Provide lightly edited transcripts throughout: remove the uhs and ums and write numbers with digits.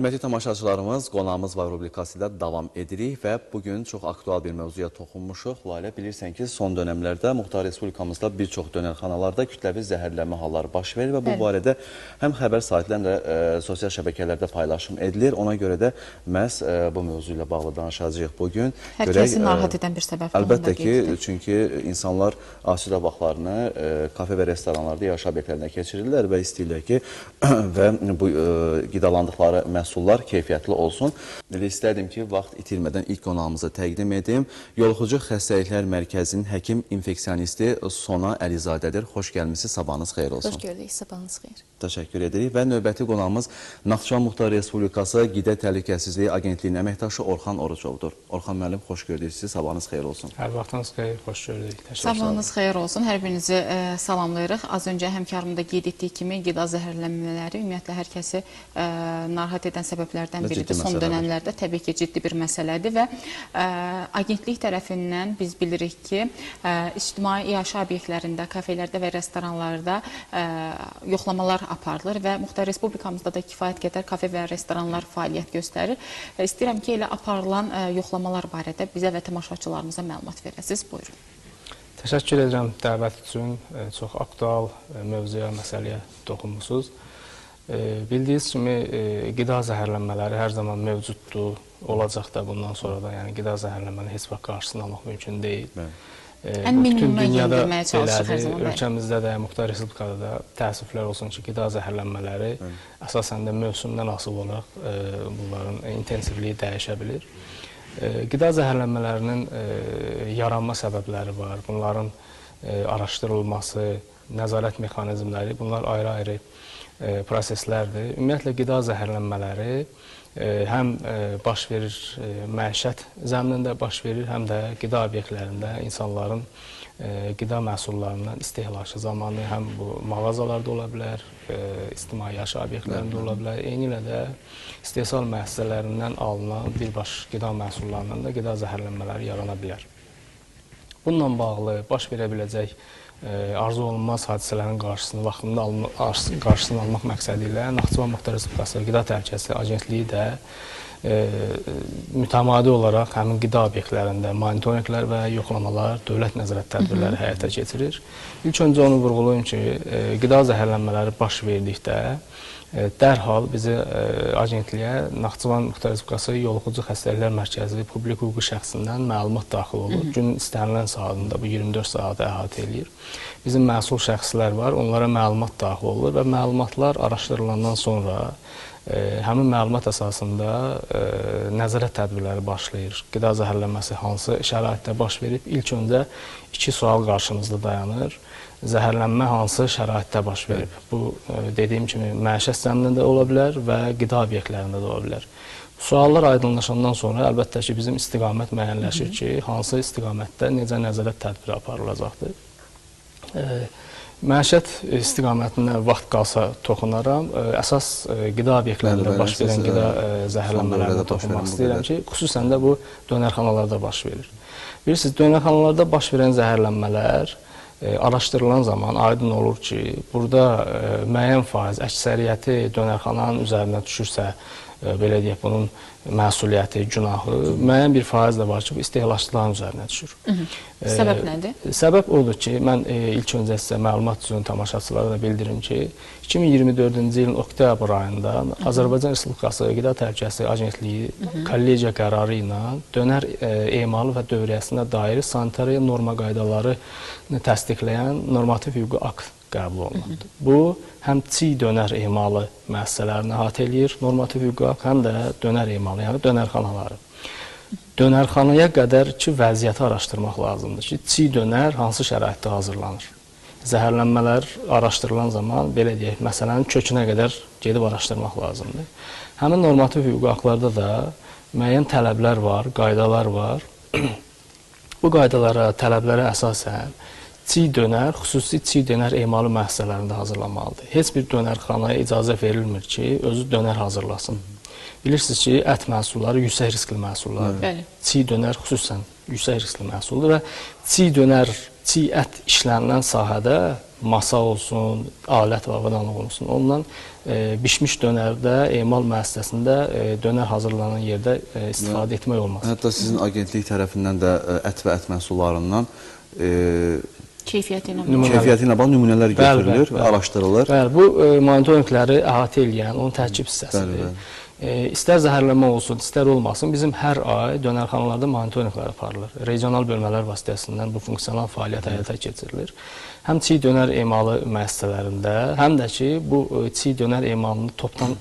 Hörmətli tamaşaçılarımız, qonağımız var rubrikası ilə davam edirik və bugün çox aktual bir mövzuya toxunmuşuq. Lalə, bilirsən ki, son dönəmlərdə Muxtar Respublikamızda bir çox dönərxanalarda kütləvi zəhərlənmə halları baş verir və bu barədə həm xəbər saytlarında, sosial şəbəkələrdə paylaşım edilir. Ona görə də məhz bu mövzu ilə bağlı danışacağıq bugün. Hər kəsi narahat edən bir səbəb. Əlbəttə ki, çünki insanlar asudə vaxtlarını kafe və restoranlarda, yaşayış obyektlərində keçirirlər və istəyirlər ki, və bu qidalandıqları məhsullar keyfiyyətli olsun. İstədim ki, vaxt itirmədən ilk qonağımızı təqdim edim. Yoluxucu Xəstəliklər Mərkəzinin həkim infeksionisti Sona Əlizadədir. Xoş gəlmişsiniz, sabahınız xeyir olsun. Xoş gördük, sabahınız xeyir. Təşəkkür edirik və növbəti qonağımız Naxçıvan Muxtar Respublikası Qida Təhlükəsizliyi Agentliyinin əməkdaşı Orxan Orucovdur. Orxan müəllim, xoş gördük sizi, sabahınız xeyir olsun. Hər vaxtınız xeyir, xoş gördük. Sabahınız xeyir olsun, hər birinizi salamlayırıq. Az öncə həmkarımın da qeyd etdiyi kimi qida zəhərlənmələri ümumiyyətlə hər kəsi narahat edən səbəblərdən biridir. Son dönəmlərdə təbii ki, ciddi bir məsələdir və agentlik tərəfindən biz bilirik ki, ictimai yaşayış obyektlərində, kafelərdə və restoranlarda yoxlamalar aparılır və Muxtar Respublikamızda da kifayət qədər kafe və restoranlar fəaliyyət göstərir. İstəyirəm ki, elə aparılan yoxlamalar barədə bizə və tamaşaçılarımıza məlumat verəsiniz. Buyurun. Təşəkkür edirəm dəvət üçün. Çox aktual mövzuya, məsələyə toxunmusunuz. Bildiyiniz kimi, qida zəhərlənmələri hər zaman mövcuddur, olacaq da bundan sonra da. Yəni, qida zəhərlənmənin heç vaxt qarşısını almaq mümkün deyil. Ən minimuma yendirməyə çalışıq hər zaman. Ölkəmizdə də, Muxtar Respublikada da təəssüflər olsun ki, qida zəhərlənmələri əsasən də mövsümdən asılı olaraq bunların intensivliyi dəyişə bilir. Qida zəhərlənmələrinin yaranma səbəbləri var, bunların araşdırılması, nəzarət mexanizmləri, bunlar ayrı-ayrı proseslərdir. Ümumiyyətlə, qida zəhərlənmələri həm baş verir, məişət zəminində baş verir, həm də qida obyektlərində insanların qida məhsullarından istehlakı zamanı həm bu mağazalarda ola bilər, ictimai yaşayış obyektlərində ola bilər, eyni ilə də istehsal müəssisələrindən alınan birbaş qida məhsullarından da qida zəhərlənmələri yarana bilər. Bununla bağlı baş verə biləcək arzu olunmaz hadisələrin qarşısını vaxtında qarşısını almaq məqsədi ilə Naxçıvan Muxtar Respublikası Qida Təhlükəsizliyi Agentliyi də mütəmadi olaraq həmin qida obyektlərində monitorinqlər və yoxlamalar, dövlət nəzarət tədbirləri həyata keçirir. İlk öncə onu vurğulayım ki, qida zəhərlənmələri baş verdikdə dərhal bizi agentliyə Naxçıvan Muxtar Respublikası Yoluxucu Xəstəliklər Mərkəzi publik hüquqi şəxsindən məlumat daxil olur. Günün istənilən saatında bu 24 saatı əhatə eləyir. Bizim məsul şəxslər var, onlara məlumat daxil olur və məlumatlar araşdırılandan sonra həmin məlumat əsasında nəzarət tədbirləri başlayır. Qida zəhərlənməsi hansı şəraitdə baş verib? İlk öncə iki sual qarşımızda dayanır. Zəhərlənmə hansı şəraitdə baş verib? Bu, dediyim kimi, məişət zəminində ola bilər və qida obyektlərində də ola bilər. Suallar aydınlaşandan sonra əlbəttə ki, bizim istiqamət müəyyənləşir ki, hansı istiqamətdə necə nəzarət tədbiri aparılacaqdır. Məişət istiqamətinə vaxt qalsa toxunaram. Əsas qida obyektlərində baş verən qida zəhərlənmələrinə toxunmaq istəyirəm ki, xüsusən də bu dönərxanalarda baş verir. Bilirsiniz, dönərxanalarda baş verən zəhərlənmələr araşdırılan zaman aydın olur ki, burada müəyyən faiz, əksəriyyəti dönərxananın üzərinə düşürsə, belə deyək, bunun məsuliyyəti, günahı, müəyyən bir faiz də var ki, bu istehlakçıların üzərinə düşür. Səbəb nədir? Səbəb odur ki, mən ilk öncə sizə məlumat üçün tamaşaçılara da bildirim ki, 2024-cü ilin oktyabr ayında Azərbaycan Respublikası Qida Təhlükəsizliyi Agentliyi kollegiya qərarı ilə dönər emalı və dövriyyəsinə dair sanitariya norma qaydaları təsdiqləyən normativ hüquqi akt qəbul olunmalıdır. Bu, həm çiğ dönər emalı müəssisələrini əhatə eləyir, normativ hüquqi akt, həm də dönər emalı, yəni dönərxanaları. Dönərxanaya qədər ki, vəziyyəti araşdırmaq lazımdır ki, çiğ dönər hansı şəraitdə hazırlanır? Zəhərlənmələr araşdırılan zaman, belə deyək, məsələnin kökünə qədər gedib araşdırmaq lazımdır. Həmin normativ hüquqi aktlarda da müəyyən tələblər var, qaydalar var. Bu qaydalara, tələblərə əsasən çiğ dönər, xüsusi çiğ dönər emalı müəssisələrində hazırlanmalıdır. Heç bir dönərxanaya icazə verilmir ki, özü dönər hazırlasın. Bilirsiniz ki, ət məhsulları yüksək riskli məhsullardır. Çiğ dönər xüsusən yüksək riskli məhsuldur və çiğ dönər, çiğ ət işlənilən sahədə masa olsun, alət və avadanlıq olsun. Ondan bişmiş dönərdə emal müəssisəsində dönər hazırlanan yerdə istifadə etmək olmaz. Hətta sizin agentlik tərəfindən də ət və ət məhsullarından Keyfiyyəti ilə bağlı nümunələr götürülür və araşdırılır. Bəli, bu monitorinqləri əhatə edən onun tərkib hissəsidir. İstər zəhərlənmə olsun, istər olmasın, bizim hər ay dönərxanalarda monitorinqlər aparılır. Regional bölmələr vasitəsindən bu funksional fəaliyyət həyata keçirilir. Həm çiğ dönər emalı müəssisələrində, həm də ki, bu çiğ dönər emalını topdan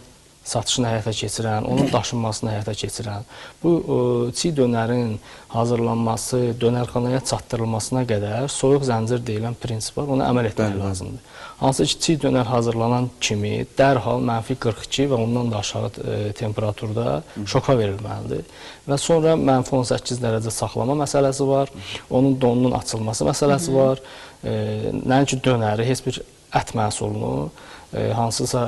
satışını həyata keçirən, onun daşınmasını həyata keçirən, bu çiğ dönərin hazırlanması, dönərxanaya çatdırılmasına qədər soyuq zəncir deyilən prinsip var, ona əməl etmək lazımdır. Hansı ki, çiğ dönər hazırlanan kimi dərhal mənfi 42 və ondan da aşağı temperaturda şoka verilməlidir. Və sonra mənfi 18 dərəcə saxlama məsələsi var, onun donunun açılması məsələsi var. Nəinki dönəri, heç bir ət məhsulunu hansısa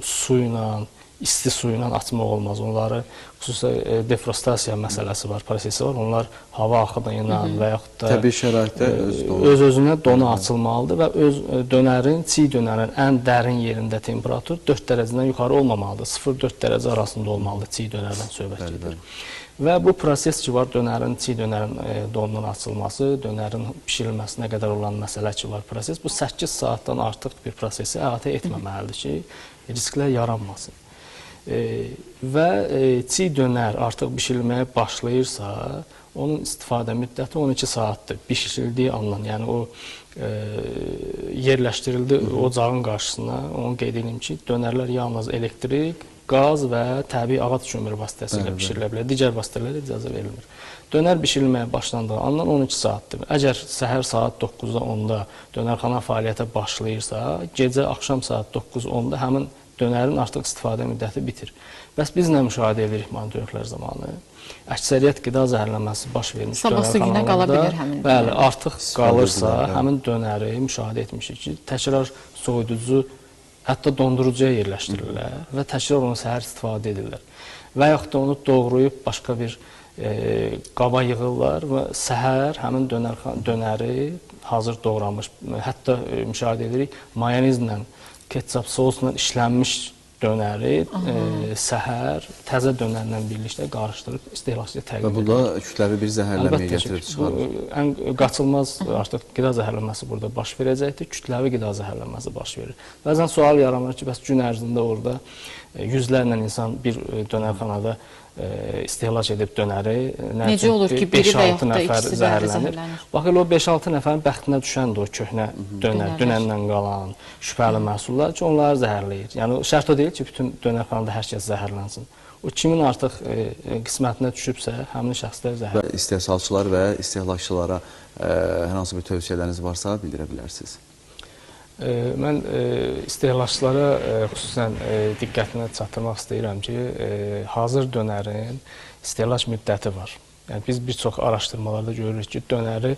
su ilə, isti su ilə açmaq olmaz. Onları xüsusilə defrostasiya məsələsi var, prosesi var. Onlar hava axını ilə və yaxud da təbii şəraitdə öz-özünə donu açılmalıdır və dönərin, çiğ dönərin ən dərin yerində temperatur 4 dərəcədən yuxarı olmamalıdır. 0-4 dərəcə arasında olmalıdır çiğ dönərdən söhbət gedir. Və bu proses ki var, çiğ dönərin donunun açılması, dönərin pişirilməsinə qədər olan məsələ ki var proses, bu 8 saatdan artıq bir prosesi əhatə etməməlidir ki, risklər yaranmasın. Və çiğ dönər artıq bişirilməyə başlayırsa, onun istifadə müddəti 12 saatdır. Bişirildiyi andan, yəni o yerləşdirildi ocağın qarşısına, onu qeyd edeyim ki, dönərlər yalnız elektrik, qaz və təbii ağac kömürü vasitəsilə bişirilə bilər. Digər vasitələrə icazə verilmir. Dönər bişirilməyə başlandığı andan 12 saatdır. Əgər səhər saat 9-da 10-da dönərxana fəaliyyətə başlayırsa, gecə axşam saat 9-10-da həmin dönərin artıq istifadə müddəti bitir. Bəs biz nə müşahidə edirik monitorinqlər zamanı? Əksəriyyət qida zəhərlənməsi baş vermiş dönərxanalarda, bəli, artıq qalırsa, həmin dönəri müşahidə etmişik ki, təkrar soyuducu, hətta dondurucuya yerləşdirirlər və təkrar onu səhər istifadə edirlər. Və yaxud da onu doğrayıb başqa bir qaba yığırlar və səhər həmin dönəri hazır doğranmış, hətta müşahidə edirik, mayonezlə, ketçap sosla işlənmiş dönəri səhər təzə dönərlə birlikdə qarışdırıb istehlakçıya təqdim edilir. Və bu da kütləvi bir zəhərlənməyə gətirib çıxarır. Ən qaçılmaz artıq qida zəhərlənməsi burada baş verəcəkdir, kütləvi qida zəhərlənməsi baş verir. Bəzən sual yaranır ki, bəs gün ərzində orada yüzlərlə insan bir dönərxanada istehlak edib dönəri, necə olur ki, biri və yaxud da ikisi zəhərlənir? Bax, elə o 5-6 nəfərin bəxtinə düşəndir o köhnə dönər, dünəndən qalan şübhəli məhsullar ki, onları zəhərləyir. Yəni, şərt o deyil ki, bütün dönərxanada hər kəs zəhərlənsin. O kimin artıq qismətinə düşübsə, həmin şəxslər zəhərlənir. İstehsalçılar və istehlakçılara hər hansı bir tövsiyələriniz varsa bildirə bilərsiniz. Mən istehlakçılara xüsusən diqqətinə çatdırmaq istəyirəm ki, hazır dönərin istehlak müddəti var. Yəni, biz bir çox araşdırmalarda görürük ki, dönəri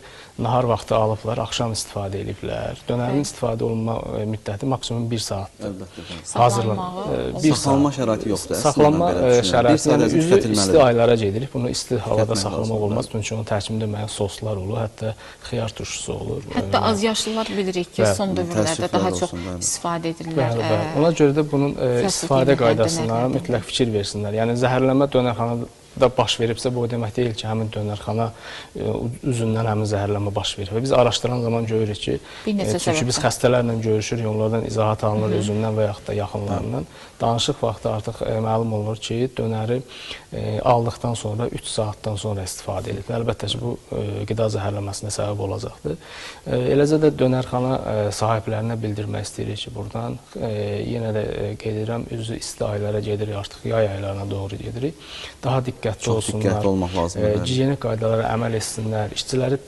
nahar vaxtı alıblar, axşam istifadə ediblər. Dönərin istifadə olunma müddəti maksimum 1 saatdır. Saxlanma şəraiti yoxdur. Saxlanma şəraiti, yəni üzü isti aylara gedirik. Bunu isti havada saxlamaq olmaz. Çünki onun tərkibində müəyyən soslar olur, hətta xiyar turşusu olur. Hətta azyaşlılar bilirik ki, son dövrlərdə daha çox istifadə edirlər. Ona görə də bunun istifadə qaydasına mütləq fikir versinlər. Yəni, zəhərlənmə dönərxanada da baş veribsə, bu o demək deyil ki, həmin dönərxana üzündən həmin zəhərlənmə baş verir. Və biz araşdıran zaman görürük ki, çünki biz xəstələrlə görüşürük, onlardan izahat alınır özündən və yaxud da yaxınlarından. Danışıq vaxtı artıq məlum olur ki, dönəri aldıqdan sonra 3 saatdan sonra istifadə edilir. Əlbəttə ki, bu qida zəhərlənməsinə səbəb olacaqdır. Eləcə də dönərxana sahiblərinə bildirmək istəyirik ki, buradan yenə də qeyd edirəm, üzü isti aylara gedirik, artıq yay aylarına doğru gedirik. Daha diqqətli olsunlar, gigiyenik qaydalara əməl etsinlər, işçiləri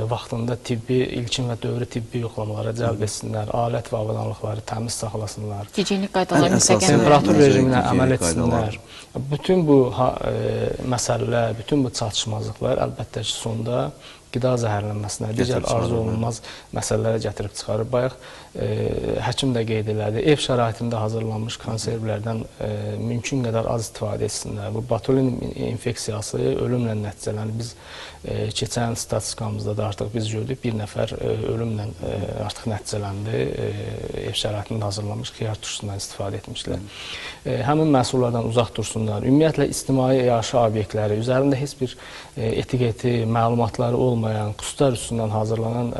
vaxtında tibbi, ilkin və dövrü tibbi yoxlamalara cəlb etsinlər, alət və avadanlıqları təmiz saxlasınlar. Gigiyenik qaydalara temperatur rejiminə əməl etsinlər. Bütün bu məsələlər, bütün bu çatışmazlıqlar əlbəttə ki, sonda qida zəhərlənməsinə, digər arzu olunmaz məsələlərə gətirib çıxarır. Bayaq həkim də qeyd elədi, ev şəraitində hazırlanmış konservlərdən mümkün qədər az istifadə etsinlər. Bu botulin infeksiyası ölümlə nəticələnir. Biz keçən statistikamızda da artıq biz gördük, bir nəfər ölümlə artıq nəticələndi. Ev şəraitində hazırlanmış xiyar turşusundan istifadə etmişlər. Həmin məhsullardan uzaq dursunlar. Ümumiyyətlə, ictimai yaşayış obyektləri üzərində heç bir etiketi, məlumatları olmayan, qutuslar üstündən hazırlanan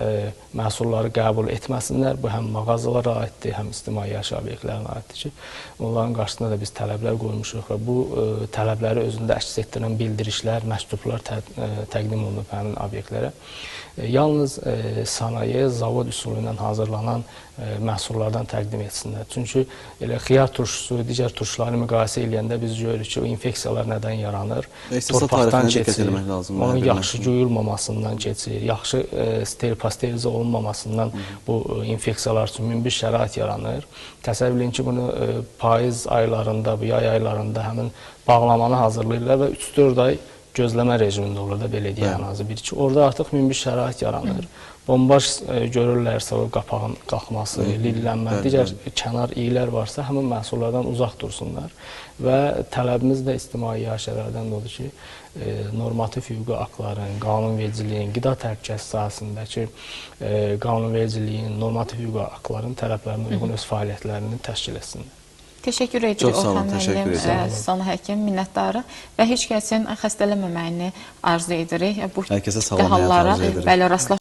məhsulları qəbul etməsinlər. Bu həm mağazalara aiddir, həm ictimai yaşayış obyektlərinə aiddir ki, onların qarşısında da biz tələblər qoymuşuq və bu tələbləri özündə əks etdirən bildirişlər, məktublar təqdim olunub həmin obyektlərə. Yalnız sanaye, zavod üsulu ilə hazırlanan məhsullardan təqdim etsinlər. Çünki elə xiyar turşusu, digər turşuları müqayisə edəndə biz görürük ki, o infeksiyalar nədən yaranır? Torpaqdan keçir, onun yaxşı yuyulmamasından keçir, yaxşı steril-pasterizə olunmamasından bu infeksiyalar üçün münbit şərait yaranır. Təsəvvür edin ki, bunu payız aylarında, bu yay aylarında həmin bağlamanı hazırlayırlar və 3-4 ay gözləmə rejimində olur da, belə deyək, ən azı bir ki, orada artıq münbit şərait yaranır. Bombaj görürlərsə, o qapağın qalxması, lillənmə, digər kənar iyilər varsa, həmin məhsullardan uzaq dursunlar. Və tələbimiz də ictimai yaşayışlardan odur ki, normativ hüquqi aktların, qanunvericiliyin, qida təhlükəsizliyi sahəsindəki qanunvericiliyin, normativ hüquqi aktların tələblərinə uyğun öz fəaliyyətlərini təşkil etsinlər. Təşəkkür edirik Orxan müəllim, Sana həkim, minnətdarıq və heç kəsin xəstələnməməyini arzu edirik. Hər kəsə sağlam həyat arzu edirik.